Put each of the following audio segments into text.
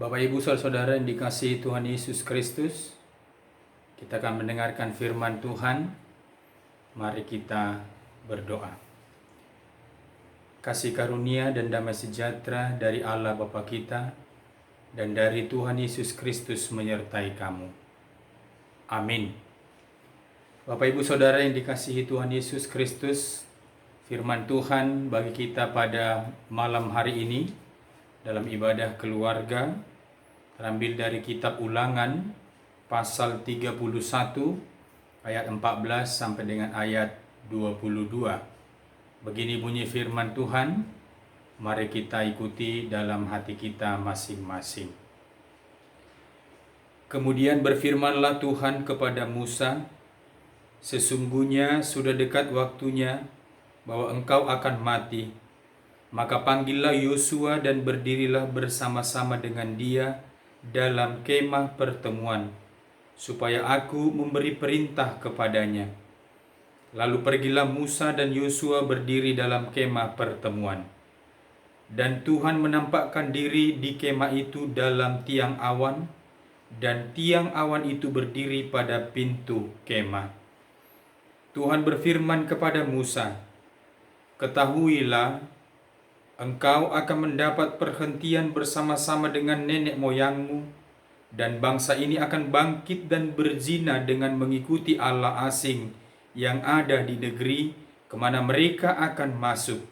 Bapak Ibu Saudara-saudara yang dikasihi Tuhan Yesus Kristus, kita akan mendengarkan firman Tuhan. Mari kita berdoa. Kasih karunia dan damai sejahtera dari Allah Bapa kita dan dari Tuhan Yesus Kristus menyertai kamu. Amin. Bapak Ibu Saudara yang dikasihi Tuhan Yesus Kristus, firman Tuhan bagi kita pada malam hari ini dalam ibadah keluarga terambil dari kitab Ulangan pasal 31 ayat 14 sampai dengan ayat 22. Begini bunyi firman Tuhan, mari kita ikuti dalam hati kita masing-masing. Kemudian berfirmanlah Tuhan kepada Musa, sesungguhnya sudah dekat waktunya bahwa engkau akan mati. Maka panggillah Yosua dan berdirilah bersama-sama dengan dia dalam kemah pertemuan, supaya aku memberi perintah kepadanya. Lalu pergilah Musa dan Yosua berdiri dalam kemah pertemuan. Dan Tuhan menampakkan diri di kemah itu dalam tiang awan, dan tiang awan itu berdiri pada pintu kemah. Tuhan berfirman kepada Musa, ketahuilah, engkau akan mendapat perhentian bersama-sama dengan nenek moyangmu, dan bangsa ini akan bangkit dan berzina dengan mengikuti allah asing yang ada di negeri kemana mereka akan masuk.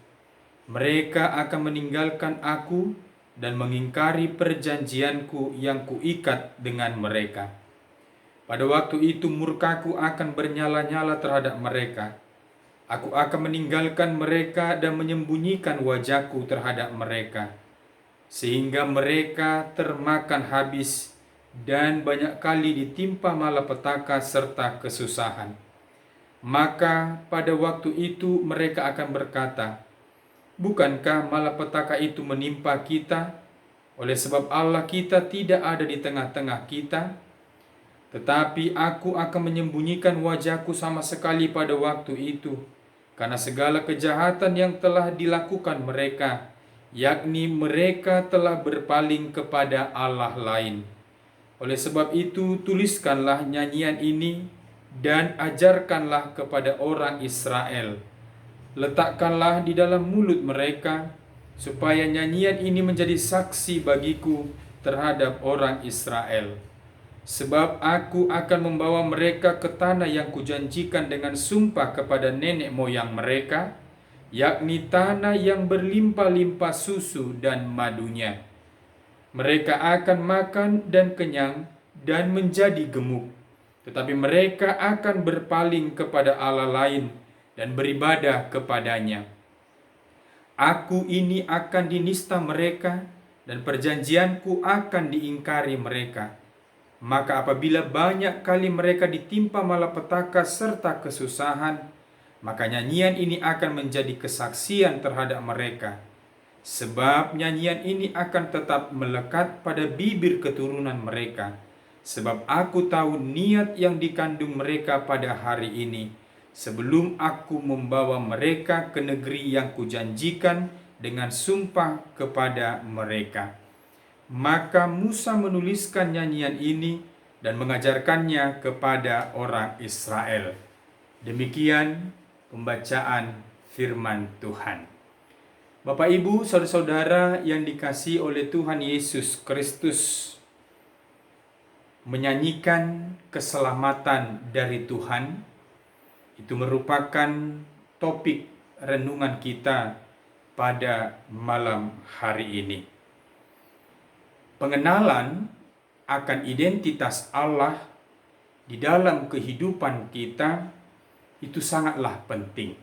Mereka akan meninggalkan aku dan mengingkari perjanjianku yang kuikat dengan mereka. Pada waktu itu murkaku akan bernyala-nyala terhadap mereka. Aku akan meninggalkan mereka dan menyembunyikan wajahku terhadap mereka, sehingga mereka termakan habis dan banyak kali ditimpa malapetaka serta kesusahan. Maka pada waktu itu mereka akan berkata, bukankah malapetaka itu menimpa kita, oleh sebab Allah kita tidak ada di tengah-tengah kita? Tetapi aku akan menyembunyikan wajahku sama sekali pada waktu itu, karena segala kejahatan yang telah dilakukan mereka, yakni mereka telah berpaling kepada Allah lain. Oleh sebab itu, tuliskanlah nyanyian ini dan ajarkanlah kepada orang Israel. Letakkanlah di dalam mulut mereka, supaya nyanyian ini menjadi saksi bagiku terhadap orang Israel. Sebab aku akan membawa mereka ke tanah yang kujanjikan dengan sumpah kepada nenek moyang mereka, yakni tanah yang berlimpah-limpah susu dan madunya. Mereka akan makan dan kenyang dan menjadi gemuk, tetapi mereka akan berpaling kepada allah lain dan beribadah kepadanya. Aku ini akan dinista mereka, dan perjanjianku akan diingkari mereka. Maka apabila banyak kali mereka ditimpa malapetaka serta kesusahan, maka nyanyian ini akan menjadi kesaksian terhadap mereka. Sebab nyanyian ini akan tetap melekat pada bibir keturunan mereka. Sebab aku tahu niat yang dikandung mereka pada hari ini, sebelum aku membawa mereka ke negeri yang kujanjikan dengan sumpah kepada mereka. Maka Musa menuliskan nyanyian ini dan mengajarkannya kepada orang Israel. Demikian pembacaan firman Tuhan. Bapak Ibu, saudara-saudara yang dikasihi oleh Tuhan Yesus Kristus, menyanyikan keselamatan dari Tuhan, itu merupakan topik renungan kita pada malam hari ini. Pengenalan akan identitas Allah di dalam kehidupan kita itu sangatlah penting.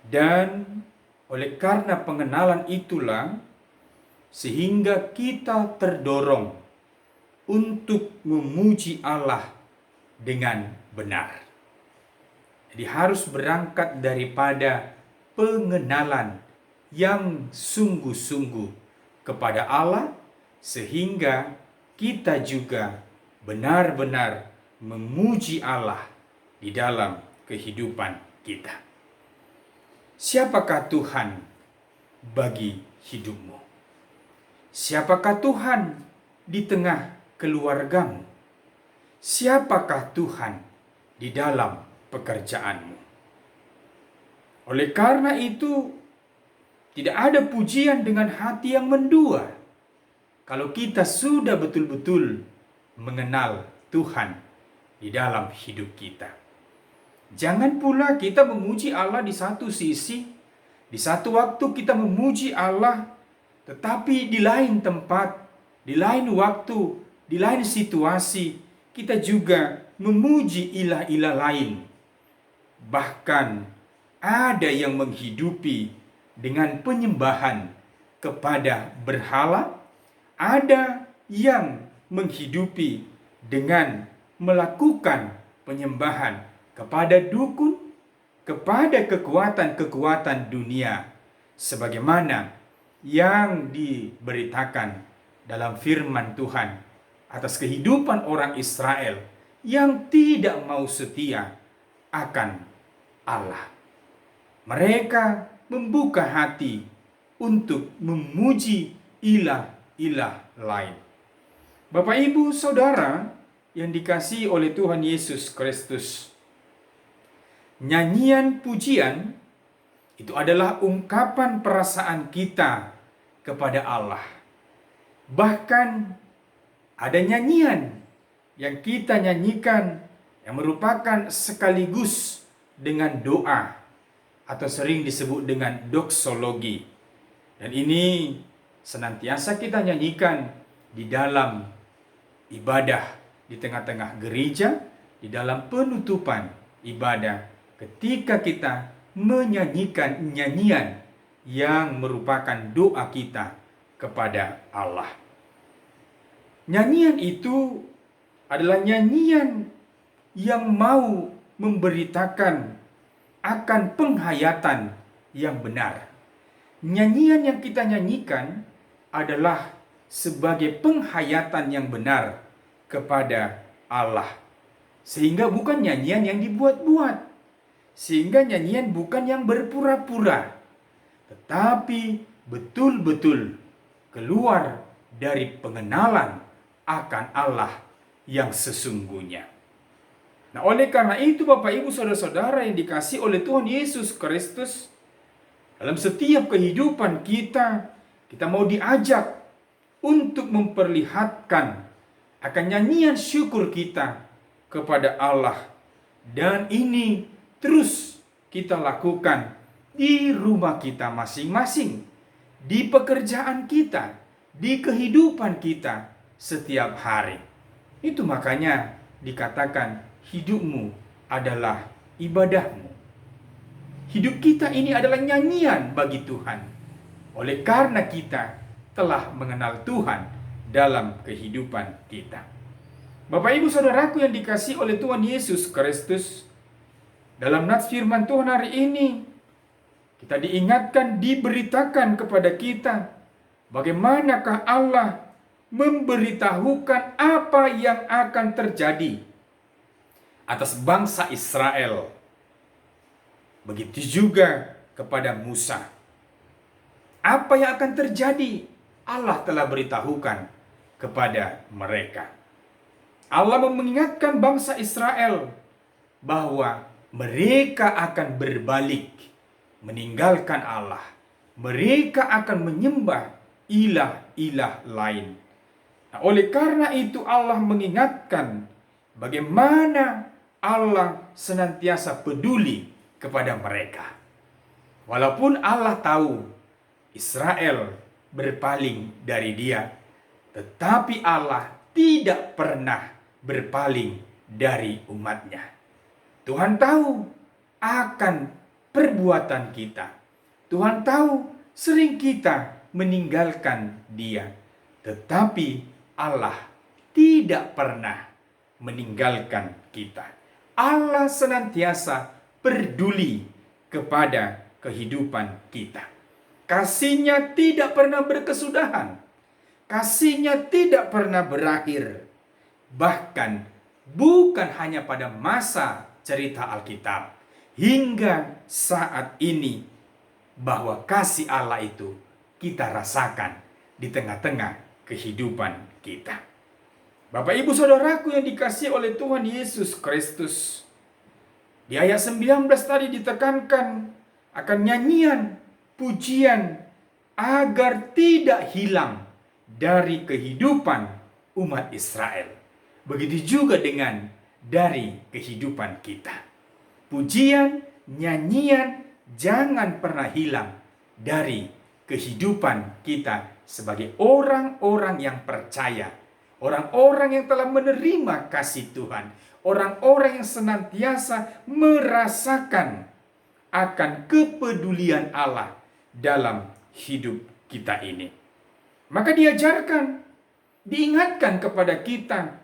Dan oleh karena pengenalan itulah sehingga kita terdorong untuk memuji Allah dengan benar. Jadi harus berangkat daripada pengenalan yang sungguh-sungguh kepada Allah, sehingga kita juga benar-benar memuji Allah di dalam kehidupan kita. Siapakah Tuhan bagi hidupmu? Siapakah Tuhan di tengah keluargamu? Siapakah Tuhan di dalam pekerjaanmu? Oleh karena itu, tidak ada pujian dengan hati yang mendua kalau kita sudah betul-betul mengenal Tuhan di dalam hidup kita. Jangan pula kita memuji Allah di satu sisi, di satu waktu kita memuji Allah, tetapi di lain tempat, di lain waktu, di lain situasi, kita juga memuji ilah-ilah lain. Bahkan ada yang menghidupi dengan penyembahan kepada berhala, ada yang menghidupi dengan melakukan penyembahan kepada dukun, kepada kekuatan-kekuatan dunia, sebagaimana yang diberitakan dalam firman Tuhan atas kehidupan orang Israel yang tidak mau setia akan Allah. Mereka membuka hati untuk memuji ilah-ilah lain. Bapak, Ibu, Saudara yang dikasihi oleh Tuhan Yesus Kristus, nyanyian pujian itu adalah ungkapan perasaan kita kepada Allah. Bahkan ada nyanyian yang kita nyanyikan yang merupakan sekaligus dengan doa, atau sering disebut dengan doksologi. Dan ini senantiasa kita nyanyikan di dalam ibadah di tengah-tengah gereja, di dalam penutupan ibadah, ketika kita menyanyikan nyanyian yang merupakan doa kita kepada Allah. Nyanyian itu adalah nyanyian yang mau memberitakan akan penghayatan yang benar. Nyanyian yang kita nyanyikan adalah sebagai penghayatan yang benar kepada Allah. Sehingga bukan nyanyian yang dibuat-buat. Sehingga nyanyian bukan yang berpura-pura. Tetapi betul-betul keluar dari pengenalan akan Allah yang sesungguhnya. Nah, oleh karena itu Bapak, Ibu, Saudara-saudara yang dikasihi oleh Tuhan Yesus Kristus, dalam setiap kehidupan kita mau diajak untuk memperlihatkan akan nyanyian syukur kita kepada Allah. Dan ini terus kita lakukan di rumah kita masing-masing, di pekerjaan kita, di kehidupan kita setiap hari. Itu makanya dikatakan hidupmu adalah ibadahmu. Hidup kita ini adalah nyanyian bagi Tuhan. Oleh karena kita telah mengenal Tuhan dalam kehidupan kita. Bapak, Ibu, Saudaraku yang dikasihi oleh Tuhan Yesus Kristus, dalam nats firman Tuhan hari ini, kita diingatkan, diberitakan kepada kita, bagaimanakah Allah memberitahukan apa yang akan terjadi atas bangsa Israel. Begitu juga kepada Musa. Apa yang akan terjadi? Allah telah beritahukan kepada mereka. Allah mengingatkan bangsa Israel bahwa mereka akan berbalik, meninggalkan Allah. Mereka akan menyembah ilah-ilah lain. Nah, oleh karena itu Allah mengingatkan bagaimana Allah senantiasa peduli kepada mereka. Walaupun Allah tahu Israel berpaling dari Dia, tetapi Allah tidak pernah berpaling dari umatnya. Tuhan tahu akan perbuatan kita. Tuhan tahu sering kita meninggalkan Dia, tetapi Allah tidak pernah meninggalkan kita. Allah senantiasa peduli kepada kehidupan kita. Kasih-Nya tidak pernah berkesudahan. Kasih-Nya tidak pernah berakhir. Bahkan bukan hanya pada masa cerita Alkitab, hingga saat ini, bahwa kasih Allah itu kita rasakan di tengah-tengah kehidupan kita. Bapak Ibu Saudaraku yang dikasihi oleh Tuhan Yesus Kristus, di ayat 19 tadi ditekankan akan nyanyian, pujian, agar tidak hilang dari kehidupan umat Israel. Begitu juga dengan dari kehidupan kita. Pujian, nyanyian jangan pernah hilang dari kehidupan kita sebagai orang-orang yang percaya, orang-orang yang telah menerima kasih Tuhan, orang-orang yang senantiasa merasakan akan kepedulian Allah dalam hidup kita ini. Maka diajarkan, diingatkan kepada kita,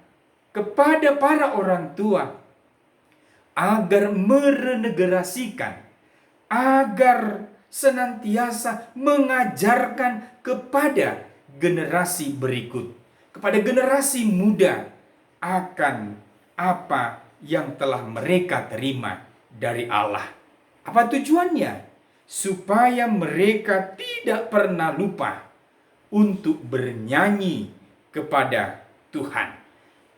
kepada para orang tua, agar meregenerasikan, agar senantiasa mengajarkan kepada generasi berikut, kepada generasi muda, akan apa yang telah mereka terima dari Allah. Apa tujuannya? Supaya mereka tidak pernah lupa untuk bernyanyi kepada Tuhan.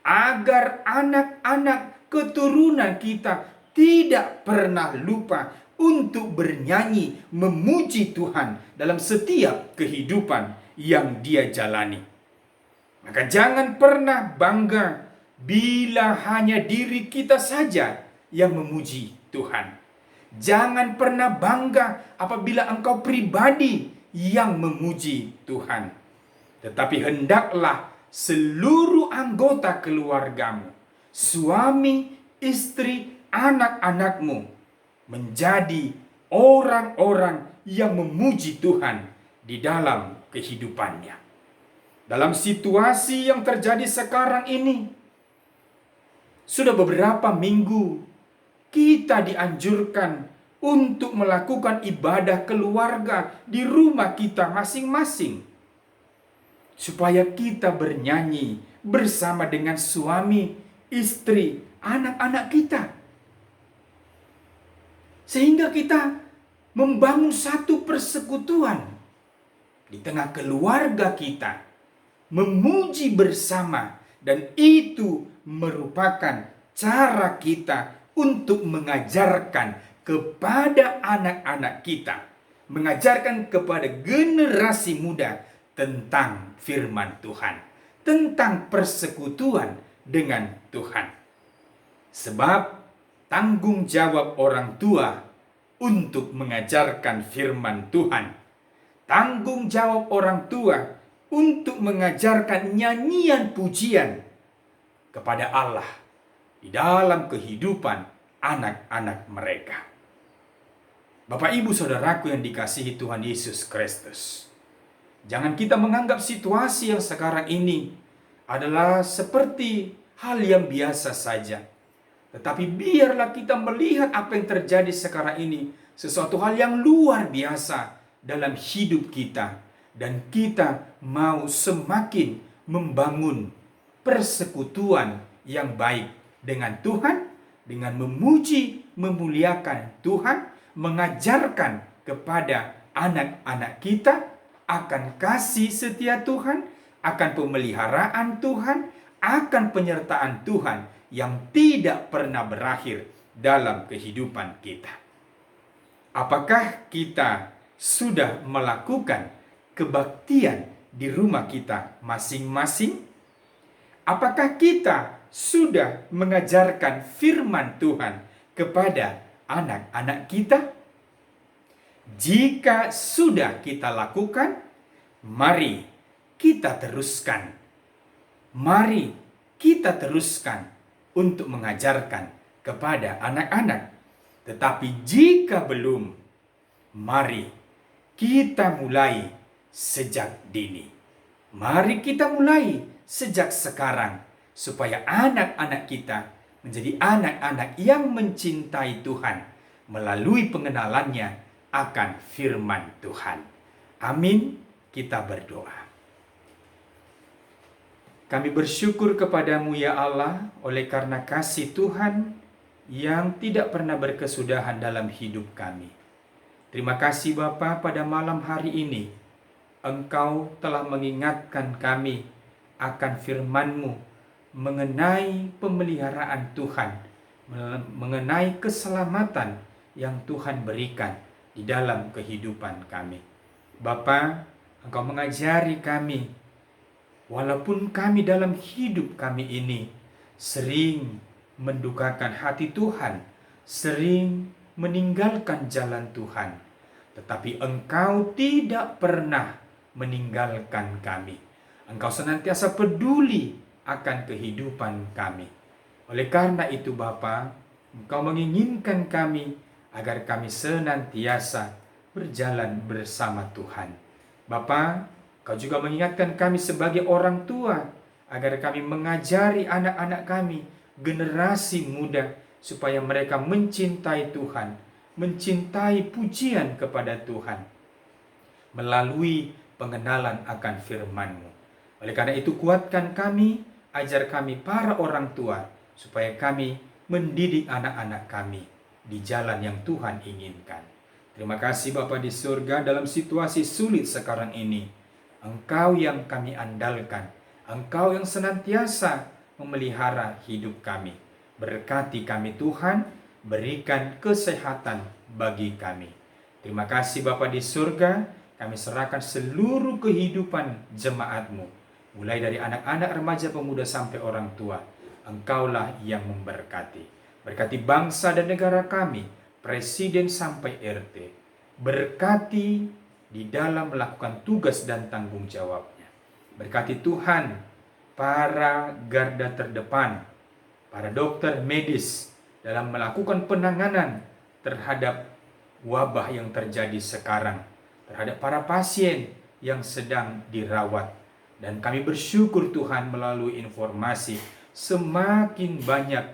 Agar anak-anak keturunan kita tidak pernah lupa untuk bernyanyi memuji Tuhan dalam setiap kehidupan yang dia jalani. Maka jangan pernah bangga bila hanya diri kita saja yang memuji Tuhan. Jangan pernah bangga apabila engkau pribadi yang memuji Tuhan. Tetapi hendaklah seluruh anggota keluargamu, suami, istri, anak-anakmu, menjadi orang-orang yang memuji Tuhan di dalam kehidupannya. Dalam situasi yang terjadi sekarang ini, sudah beberapa minggu kita dianjurkan untuk melakukan ibadah keluarga di rumah kita masing-masing, supaya kita bernyanyi bersama dengan suami, istri, anak-anak kita, sehingga kita membangun satu persekutuan di tengah keluarga kita, memuji bersama, dan itu merupakan cara kita untuk mengajarkan kepada anak-anak kita, mengajarkan kepada generasi muda tentang firman Tuhan, tentang persekutuan dengan Tuhan. Sebab tanggung jawab orang tua untuk mengajarkan firman Tuhan, tanggung jawab orang tua untuk mengajarkan nyanyian pujian kepada Allah di dalam kehidupan anak-anak mereka. Bapak Ibu Saudaraku yang dikasihi Tuhan Yesus Kristus, jangan kita menganggap situasi yang sekarang ini adalah seperti hal yang biasa saja. Tetapi biarlah kita melihat apa yang terjadi sekarang ini sesuatu hal yang luar biasa dalam hidup kita. Dan kita mau semakin membangun persekutuan yang baik dengan Tuhan, dengan memuji, memuliakan Tuhan, mengajarkan kepada anak-anak kita akan kasih setia Tuhan, akan pemeliharaan Tuhan, akan penyertaan Tuhan yang tidak pernah berakhir dalam kehidupan kita. Apakah kita sudah melakukan kebaktian di rumah kita masing-masing? Apakah kita sudah mengajarkan firman Tuhan kepada anak-anak kita? Jika sudah kita lakukan, mari kita teruskan. Mari kita teruskan untuk mengajarkan kepada anak-anak. Tetapi jika belum, mari kita mulai sejak dini. Mari kita mulai sejak sekarang, supaya anak-anak kita menjadi anak-anak yang mencintai Tuhan melalui pengenalannya akan firman Tuhan. Amin. Kita berdoa. Kami bersyukur kepadamu ya Allah, oleh karena kasih Tuhan yang tidak pernah berkesudahan dalam hidup kami. Terima kasih Bapa pada malam hari ini. Engkau telah mengingatkan kami akan firman-Mu mengenai pemeliharaan Tuhan, mengenai keselamatan yang Tuhan berikan di dalam kehidupan kami. Bapa, Engkau mengajari kami, walaupun kami dalam hidup kami ini sering mendukakan hati Tuhan, sering meninggalkan jalan Tuhan, tetapi Engkau tidak pernah meninggalkan kami. Engkau senantiasa peduli akan kehidupan kami. Oleh karena itu Bapa, Engkau menginginkan kami agar kami senantiasa berjalan bersama Tuhan. Bapa, Kau juga mengingatkan kami sebagai orang tua agar kami mengajari anak-anak kami, generasi muda, supaya mereka mencintai Tuhan, mencintai pujian kepada Tuhan melalui pengenalan akan firman-Mu. Oleh karena itu kuatkan kami, ajar kami para orang tua, supaya kami mendidik anak-anak kami di jalan yang Tuhan inginkan. Terima kasih Bapa di surga, dalam situasi sulit sekarang ini, Engkau yang kami andalkan, Engkau yang senantiasa memelihara hidup kami. Berkati kami Tuhan, berikan kesehatan bagi kami. Terima kasih Bapa di surga, kami serahkan seluruh kehidupan jemaat-Mu, mulai dari anak-anak, remaja, pemuda sampai orang tua. Engkaulah yang memberkati. Berkati bangsa dan negara kami, presiden sampai RT. Berkati di dalam melakukan tugas dan tanggung jawabnya. Berkati Tuhan para garda terdepan, para dokter medis dalam melakukan penanganan terhadap wabah yang terjadi sekarang, terhadap para pasien yang sedang dirawat. Dan kami bersyukur Tuhan, melalui informasi semakin banyak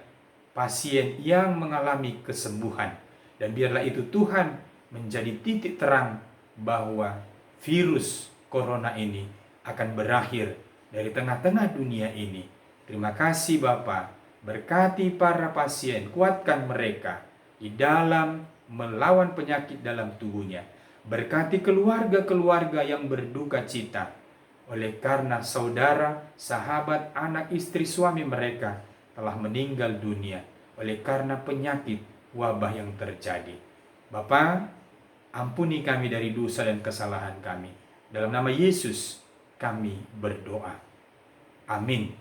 pasien yang mengalami kesembuhan. Dan biarlah itu Tuhan menjadi titik terang bahwa virus corona ini akan berakhir dari tengah-tengah dunia ini. Terima kasih Bapa, berkati para pasien, kuatkan mereka di dalam melawan penyakit dalam tubuhnya. Berkati keluarga-keluarga yang berduka cita oleh karena saudara, sahabat, anak, istri, suami mereka telah meninggal dunia oleh karena penyakit wabah yang terjadi. Bapa, ampuni kami dari dosa dan kesalahan kami. Dalam nama Yesus kami berdoa. Amin.